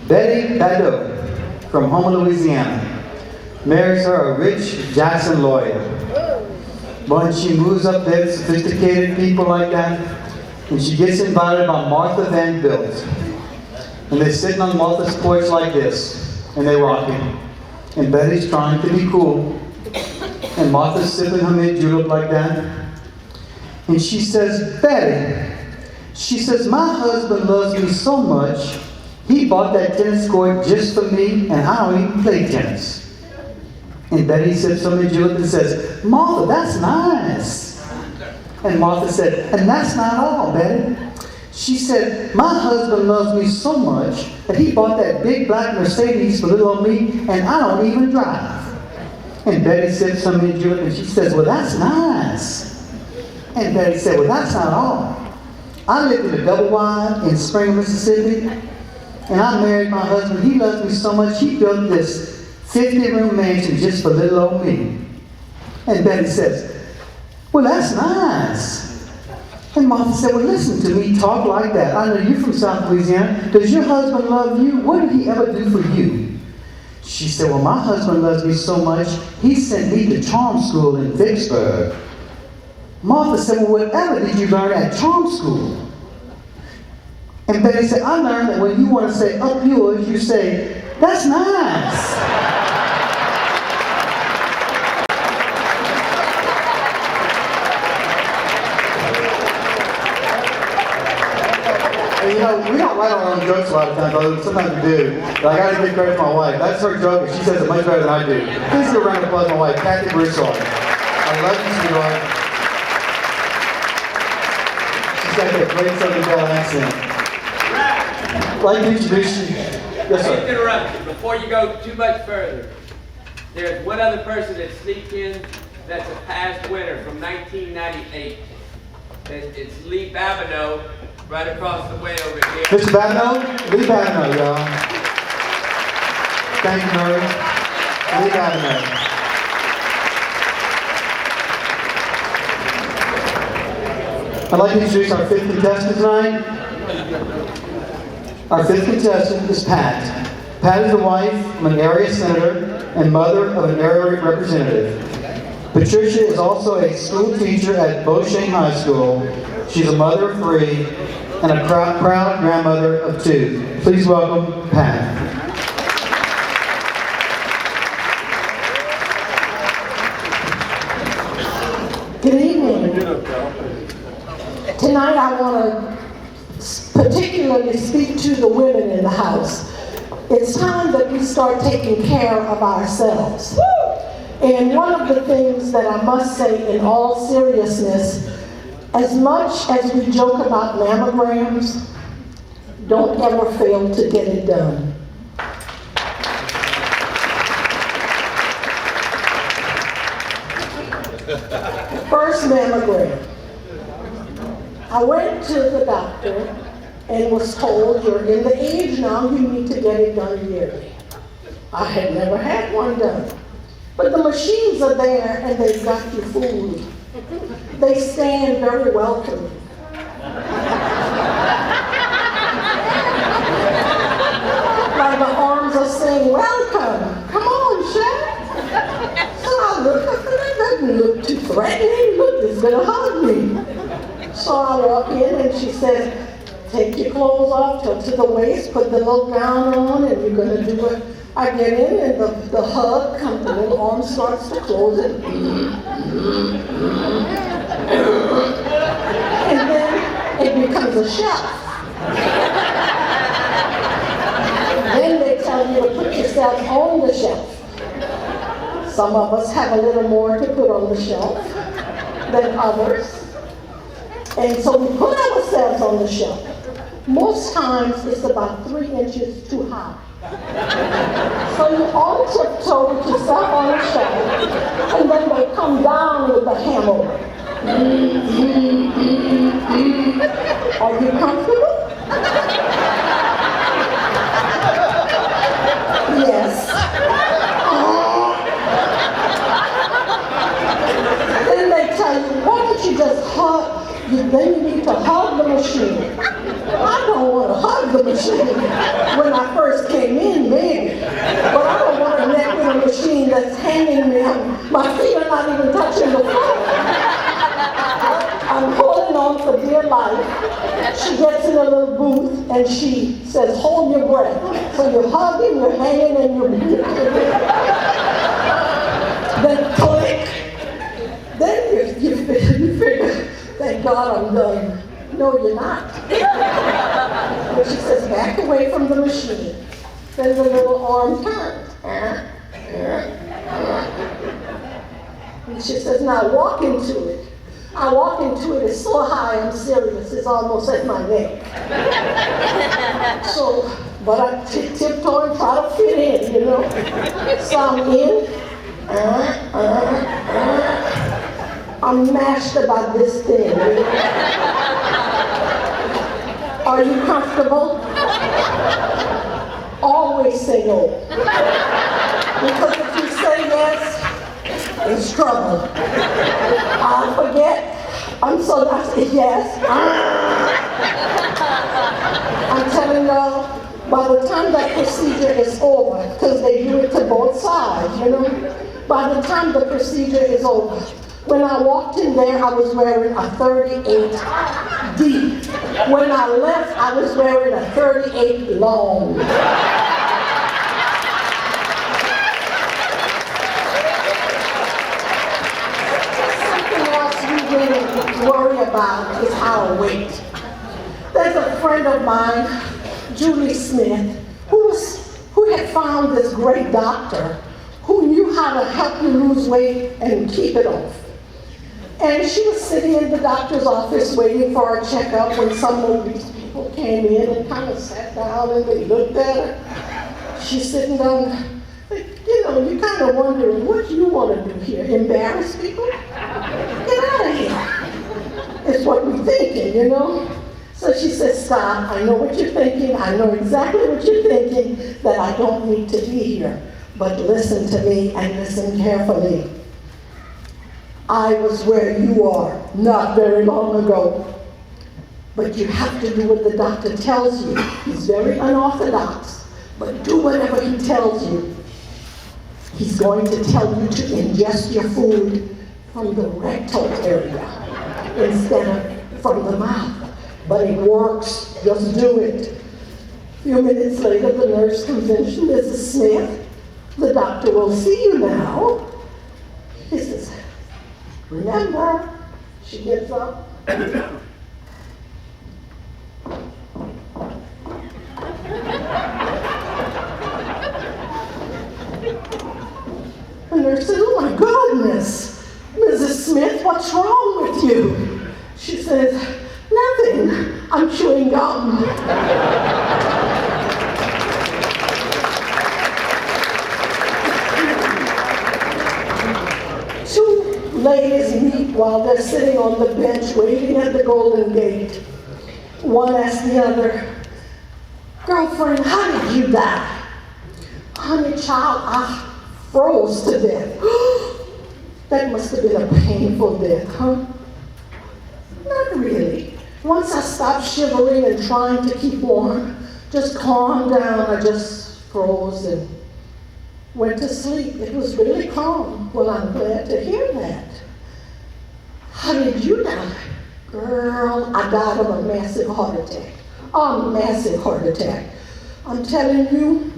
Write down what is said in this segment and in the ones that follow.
Betty Badeau from Houma, Louisiana, marries her a rich Jackson lawyer. When she moves up there to sophisticated people like that, and she gets invited by Martha Van Bilt. And they're sitting on Martha's porch like this, and they're rocking. And Betty's trying to be cool. And Martha's sipping her mint julep like that. And she says, Betty, she says, my husband loves me so much, he bought that tennis court just for me, and I don't even play tennis. And Betty sips her mint julep and says, Martha, that's nice. And Martha said, and that's not all, Betty. She said, my husband loves me so much that he bought that big black Mercedes for little old me, and I don't even drive. And Betty sips her mint julep and she says, well, that's nice. And Betty said, well, that's not all. I lived in a double wide in Spring, Mississippi, and I married my husband. He loves me so much, he built this 50-room mansion just for little old me. And Betty says, well, that's nice. And Martha said, well, listen to me talk like that. I know you're from South Louisiana. Does your husband love you? What did he ever do for you? She said, well, my husband loves me so much, he sent me to charm school in Vicksburg. Martha said, well, whatever did you learn at charm school? And Betty said, I learned that when you want to say up yours, you say, that's nice. You know, we don't write our own jokes a lot of times, although sometimes we do. But I got to give credit to my wife. That's her joke, and she says it much better than I do. Please give a round of applause to my wife, Kathy Broussard. I love you, sweetheart. She's got that great Southern Belle accent. I'd like to introduce you. Yes, sir. I need to interrupt you before you go too much further. There's one other person that sneaked in that's a past winner from 1998. It's Lee Babineau. Right across the way over here. Mr. Babineau? Lee Babineau, y'all. Thank you, Murray. Lee Babineau. I'd like to introduce our fifth contestant tonight. Our fifth contestant is Pat. Pat is the wife of an area senator and mother of an area representative. Patricia is also a school teacher at Beauchesne High School. She's a mother of 3 and a proud grandmother of 2. Please welcome Pat. Good evening. Tonight I want to particularly speak to the women in the house. It's time that we start taking care of ourselves. And one of the things that I must say in all seriousness, as much as we joke about mammograms, don't ever fail to get it done. First mammogram. I went to the doctor and was told, you're in the age now, you need to get it done yearly. I had never had one done. But the machines are there and they've got you fooled. They stand very welcoming. Like the arms are saying, welcome, come on, chef. So I look at them, it doesn't look too threatening. Look, it's gonna hug me. So I walk in and she says, take your clothes off, till to the waist, put the little gown on, and you're gonna do it. I get in and the hug comes, the little arm starts to close it. And then it becomes a shelf. Then they tell you to put yourself on the shelf. Some of us have a little more to put on the shelf than others. And so we put ourselves on the shelf. Most times it's about 3 inches too high. So you on tiptoe with yourself on the shelf, and then they come down with the hammer. Are you comfortable? Yes. Then they tell you, why don't you just hug? Then you need to hug the machine. I don't want to hug the machine. When I first came in, maybe. But I don't want to neck with a machine that's hanging me. My feet are not even touching the floor. I'm holding on for dear life. She gets in a little booth and she says, hold your breath. So you're hugging, you're hanging, and you're then click. Then you figure, thank God I'm done. No, you're not. But she says, back away from the machine. Then the little arm turns. And she says, now walk into it. I walk into it, it's so high, I'm serious, it's almost at my neck. So, but I tiptoe and try to fit in, you know. So I'm in. I'm mashed about this thing. You know? Are you comfortable? Always say no. Because if you say yes, it's trouble. I'll forget. I'm so not yes. I'm telling y'all, by the time that procedure is over, because they do it to both sides, you know, by the time the procedure is over, when I walked in there, I was wearing a 38 deep. When I left, I was wearing a 38 long. Worry about is our weight. There's a friend of mine, Julie Smith, who had found this great doctor who knew how to help you lose weight and keep it off. And she was sitting in the doctor's office waiting for a checkup when some of these people came in and kind of sat down and they looked at her. She's sitting down. You know, you're kind of wondering, what do you want to do here? Embarrass people? Get out of here. It's what we're thinking, you know? So she says, stop, I know what you're thinking. I know exactly what you're thinking, that I don't need to be here. But listen to me and listen carefully. I was where you are not very long ago. But you have to do what the doctor tells you. He's very unorthodox, but do whatever he tells you. He's going to tell you to ingest your food from the rectal area instead of from the mouth. But it works, just do it. A few minutes later, the nurse comes in, Mrs. Smith, the doctor will see you now. He says, remember, she gets up. The nurse said, oh my goodness, Mrs. Smith, what's wrong with you? She says, nothing, I'm chewing gum. 2 ladies meet while they're sitting on the bench waiting at the Golden Gate. One asks the other, girlfriend, how did you die? Honey, child, I froze to death. That must have been a painful death, huh? Not really. Once I stopped shivering and trying to keep warm, just calmed down, I just froze and went to sleep. It was really calm. Well, I'm glad to hear that. How did you die? Girl, I died of a massive heart attack. A massive heart attack. I'm telling you,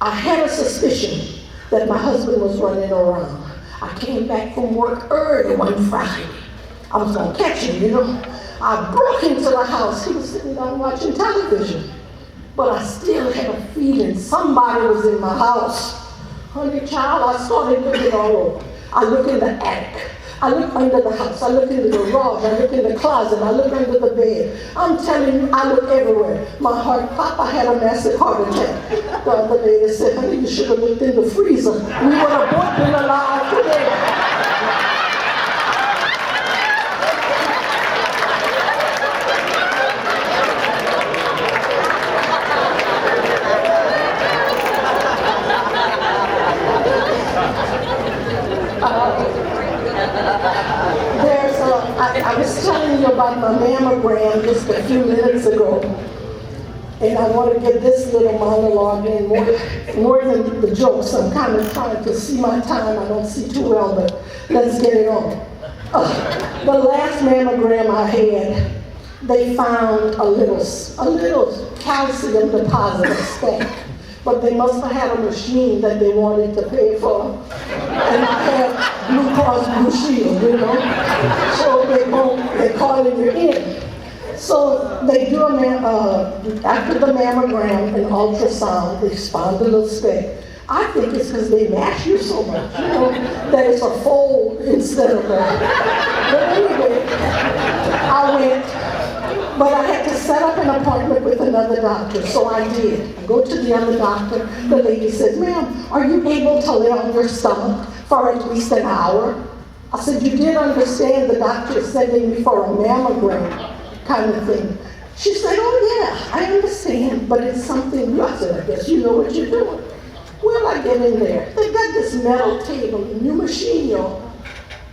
I had a suspicion that my husband was running around. I came back from work early one Friday. I was gonna catch him, you know. I broke into the house. He was sitting down watching television. But I still had a feeling somebody was in my house. Honey, child, I started looking all over. I look in the attic. I look under the house. I look in the garage. I look in the closet. I look under the bed. I'm telling you, I look everywhere. My heart popped. I had a massive heart attack. The other lady said, honey, you should have looked in the freezer. We would have both been alive today. I was telling you about my mammogram just a few minutes ago. And I want to get this little monologue in more than the jokes. I'm kind of trying to see my time. I don't see too well, but let's get it on. The last mammogram I had, they found a little calcium deposit, a speck. But they must have had a machine that they wanted to pay for. And I had Blue Cross Blue Shield, you know. So they call it you're in. So they do after the mammogram and ultrasound, they found a little speck. I think it's because they mash you so much, you know, that it's a fold instead of that. But anyway, I went, but I had to set up an appointment with another doctor, so I did. I go to the other doctor, the lady said, ma'am, are you able to lay on your stomach for at least an hour? I said, you did understand the doctor is sending me for a mammogram kind of thing. She said, oh yeah, I understand, but it's something new. I said, I guess you know what you're doing. Well, I get in there. They got this metal table, a new machine, y'all.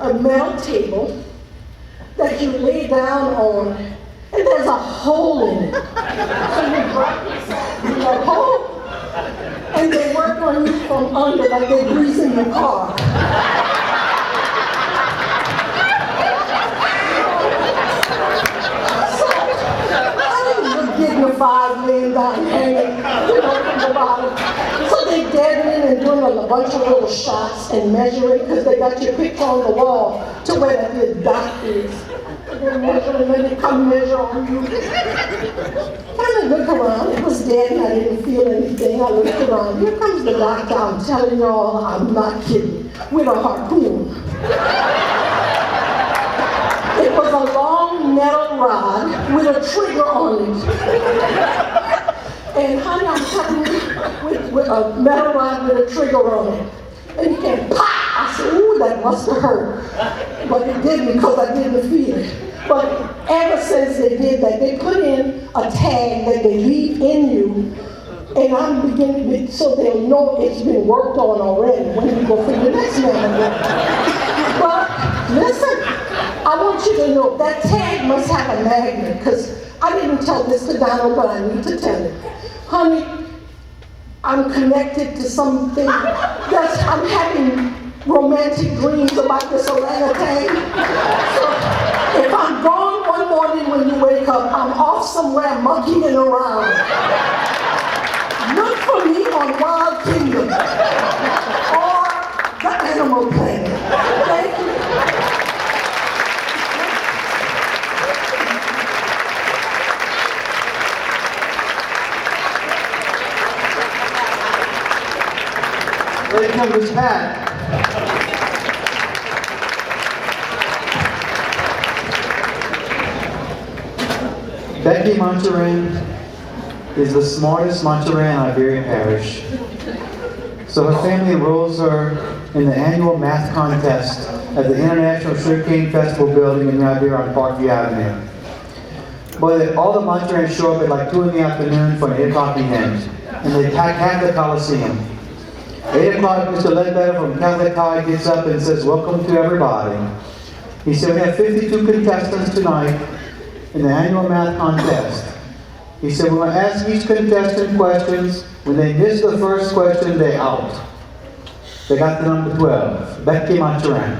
A metal table that you lay down on, and there's a hole in it. So you drop yourself in that hole, and they work on you from under like they're greasing your car. Dignified laying down hanging, you know, from the bottom. So they deadening and doing a bunch of little shots and measuring because they got your picture on the wall to where the doctor is. They're measuring and then they come measure on you. Kind of look around. It was dead and I didn't feel anything. I looked around. Here comes the doctor. I'm telling y'all, I'm not kidding. With a harpoon. It was a long metal rod with a trigger on it. And honey, I'm telling you, with a metal rod with a trigger on it. And he came, pop! I said, ooh, that must have hurt. But it didn't because I didn't feel it. But ever since they did that, they put in a tag that they leave in you. And I'm beginning to, so they'll know it's been worked on already when you go for your next mammogram. But listen. I want you to know that tag must have a magnet, because I didn't tell this to Donald, but I need to tell it. Honey, I'm connected to something that's, I'm having romantic dreams about this orangutan. So if I'm gone one morning when you wake up, I'm off somewhere monkeying around. Look for me on Wild Kingdom or the Animal Planet. Thank you. Here comes Pat. Becky Montaran is the smartest Montaran in Iberian Parish. So her family enrolls her in the annual math contest at the International Sugarcane Festival building in Iberia on Parkview Avenue. But all the Montarans show up at like 2 in the afternoon for an 8 o'clock event, and they pack the Coliseum. 8 o'clock, Mr. Ledbetter from Catholic High gets up and says, welcome to everybody. He said, we have 52 contestants tonight in the annual math contest. He said, we're going to ask each contestant questions. When they miss the first question, they're out. They got the number 12, Becky Montaran.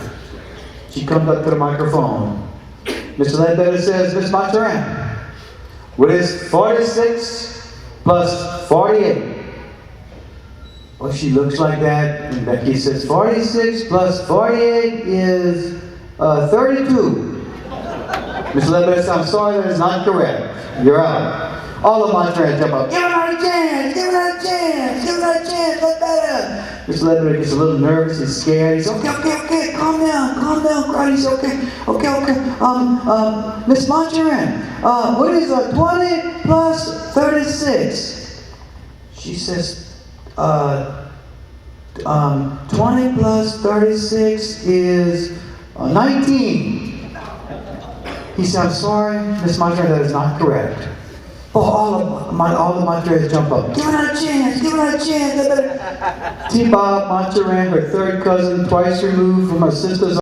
She comes up to the microphone. Mr. Ledbetter says, Miss Montaran, what is 46 plus 48? Well, she looks like that, and Becky says, 46 plus 48 is 32. Mr. Ledbetter says, I'm sorry, that is not correct. You're out. All the Montarans jump up, give her another chance, give her another chance, give her another chance, Ledbetter. Mr. Ledbetter gets a little nervous, he's scared. He says, okay, calm down, cry. He says, okay. Miss Montaran, what is 20 plus 36? She says, 20 plus 36 is 19. He said, I'm sorry, Miss Montaran, that is not correct. Oh, all the Montarans jump up. Give her another chance. T-Bob Montaran, her third cousin, twice removed from her sister's